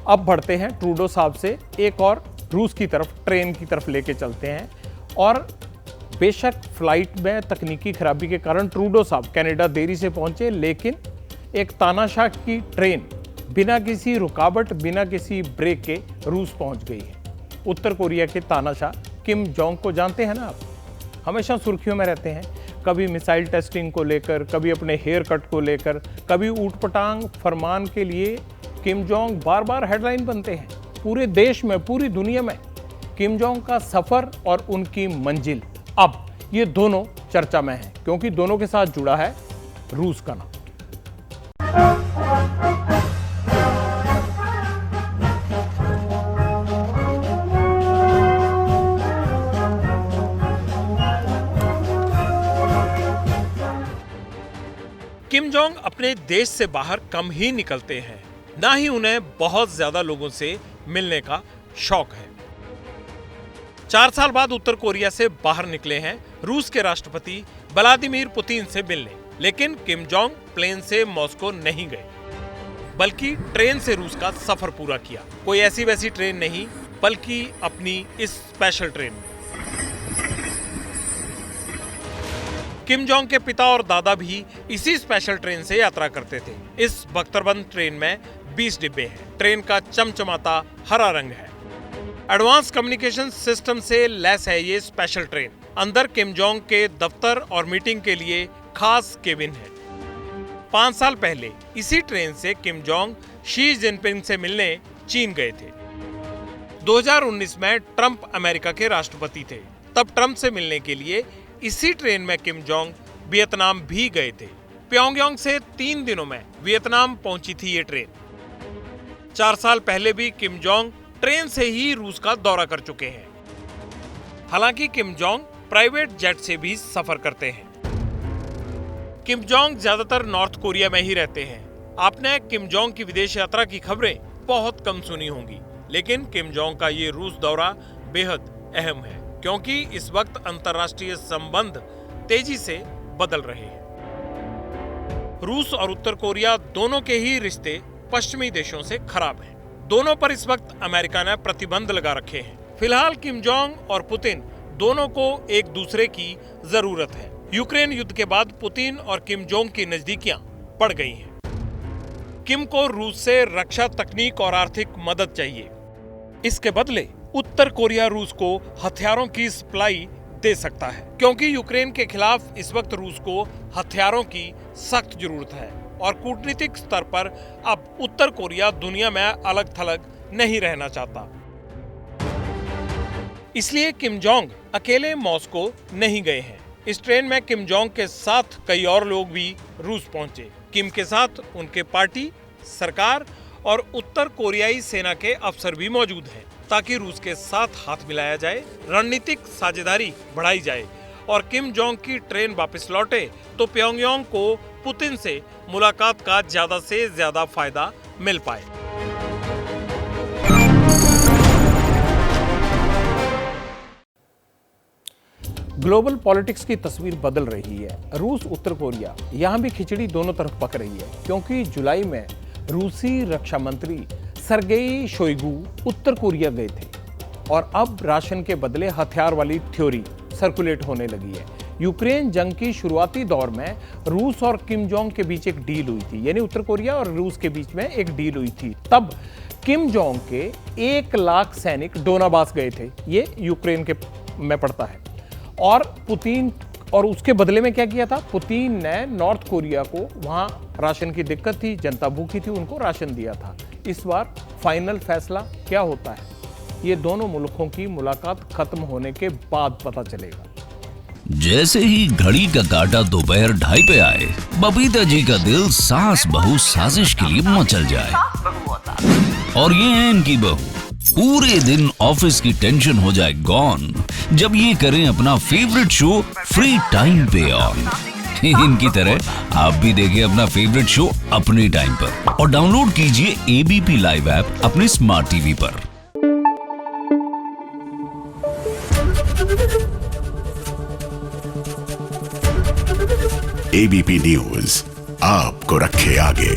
अब बढ़ते हैं ट्रूडो साहब से एक और रूस की तरफ, ट्रेन की तरफ लेके चलते हैं। और बेशक फ्लाइट में तकनीकी खराबी के कारण ट्रूडो साहब कनाडा देरी से पहुंचे, लेकिन एक तानाशाह की ट्रेन बिना किसी रुकावट, बिना किसी ब्रेक के रूस पहुंच गई है। उत्तर कोरिया के तानाशाह किम जोंग को जानते हैं ना आप, हमेशा सुर्खियों में रहते हैं, कभी मिसाइल टेस्टिंग को लेकर, कभी अपने हेयर कट को लेकर, कभी ऊटपटांग फरमान के लिए किम जोंग बार बार हेडलाइन बनते हैं। पूरे देश में, पूरी दुनिया में किम जोंग का सफर और उनकी मंजिल, अब ये दोनों चर्चा में हैं, क्योंकि दोनों के साथ जुड़ा है रूस का नाम। किम जोंग अपने देश से बाहर कम ही निकलते हैं, ना ही उन्हें बहुत ज्यादा लोगों से मिलने का शौक है। 4 साल बाद उत्तर कोरिया से बाहर निकले हैं रूस के राष्ट्रपति व्लादिमीर पुतिन से मिलने, लेकिन किम जोंग प्लेन से मॉस्को नहीं गए, बल्कि ट्रेन से रूस का सफर पूरा किया। कोई ऐसी वैसी ट्रेन नहीं, बल्कि अपनी इस स्पेशल ट्रेन में। किम जोंग के पिता और दादा भी इसी स्पेशल ट्रेन से यात्रा करते थे। इस बख्तरबंद ट्रेन में 20 डिब्बे हैं। ट्रेन का चमचमाता हरा रंग है। एडवांस कम्युनिकेशन सिस्टम से लैस है ये स्पेशल ट्रेन। अंदर किम जोंग के दफ्तर और मीटिंग के लिए खास केबिन है। 5 साल पहले इसी ट्रेन से किम जोंग शी जिनपिंग से मिलने चीन गए थे। 2019 में ट्रंप अमेरिका के राष्ट्रपति थे, तब ट्रंप से मिलने के लिए इसी ट्रेन में किम जोंग वियतनाम भी गए थे। प्योंगयांग से 3 दिनों में वियतनाम पहुंची थी ये ट्रेन। 4 साल पहले भी किम जोंग ट्रेन से ही रूस का दौरा कर चुके हैं। हालांकि किम जोंग प्राइवेट जेट से भी सफर करते हैं। किम जोंग ज्यादातर नॉर्थ कोरिया में ही रहते हैं। आपने किम जोंग की विदेश यात्रा की खबरें बहुत कम सुनी होंगी, लेकिन किम जोंग का ये रूस दौरा बेहद अहम है, क्योंकि इस वक्त अंतर्राष्ट्रीय संबंध तेजी से बदल रहे हैं। रूस और उत्तर कोरिया दोनों के ही रिश्ते पश्चिमी देशों से खराब हैं। दोनों पर इस वक्त अमेरिका ने प्रतिबंध लगा रखे हैं। फिलहाल किम जोंग और पुतिन दोनों को एक दूसरे की जरूरत है। यूक्रेन युद्ध के बाद पुतिन और किम जोंग की नजदीकियां बढ़ गई हैं। किम को रूस से रक्षा तकनीक और आर्थिक मदद चाहिए। इसके बदले उत्तर कोरिया रूस को हथियारों की सप्लाई दे सकता है, क्योंकि यूक्रेन के खिलाफ इस वक्त रूस को हथियारों की सख्त जरूरत है और कूटनीतिक स्तर पर अब उत्तर कोरिया दुनिया में अलग थलग नहीं रहना चाहता। इसलिए किम जोंग अकेले मॉस्को नहीं गए हैं। इस ट्रेन में किम जोंग के साथ कई और लोग भी रूस पहुंचे। किम के साथ उनके पार्टी, सरकार और उत्तर कोरियाई सेना के अफसर भी मौजूद हैं, ताकि रूस के साथ हाथ मिलाया जाए, रणनीतिक साझेदारी बढ़ाई जाए और किम जोंग की ट्रेन वापस लौटे तो प्योंगयांग को पुतिन से मुलाकात का ज्यादा से ज्यादा फायदा मिल पाए। ग्लोबल पॉलिटिक्स की तस्वीर बदल रही है। रूस, उत्तर कोरिया, यहाँ भी खिचड़ी दोनों तरफ पक रही है, क्योंकि जुलाई में रूसी रक्षा मंत्री सर्गेई शोइगु उत्तर कोरिया गए थे और अब राशन के बदले हथियार वाली थ्योरी सर्कुलेट होने लगी है। यूक्रेन जंग की शुरुआती दौर में रूस और किम जोंग के बीच एक डील हुई थी, यानी उत्तर कोरिया और रूस के बीच में एक डील हुई थी। तब किम जोंग के 1 लाख सैनिक डोनाबास गए थे, ये यूक्रेन के में पड़ता है। और पुतिन, और उसके बदले में क्या किया था, पुतिन ने नॉर्थ कोरिया को, वहां राशन की दिक्कत थी, जनता भूखी थी, उनको राशन दिया था। इस बार फाइनल फैसला क्या होता है, ये दोनों मुल्कों की मुलाकात खत्म होने के बाद पता चलेगा। जैसे ही घड़ी का काटा दोपहर 2:30 पे आए, बबीता जी का दिल सास बहू साजिश के लिए मचल जाए। और ये है इनकी बहू, पूरे दिन ऑफिस की टेंशन हो जाए गॉन जब ये करें अपना फेवरेट शो फ्री टाइम पे ऑन। इनकी तरह आप भी देखिए अपना फेवरेट शो अपने टाइम पर और डाउनलोड कीजिए एबीपी लाइव ऐप अपने स्मार्ट टीवी पर। एबीपी न्यूज आपको रखे आगे।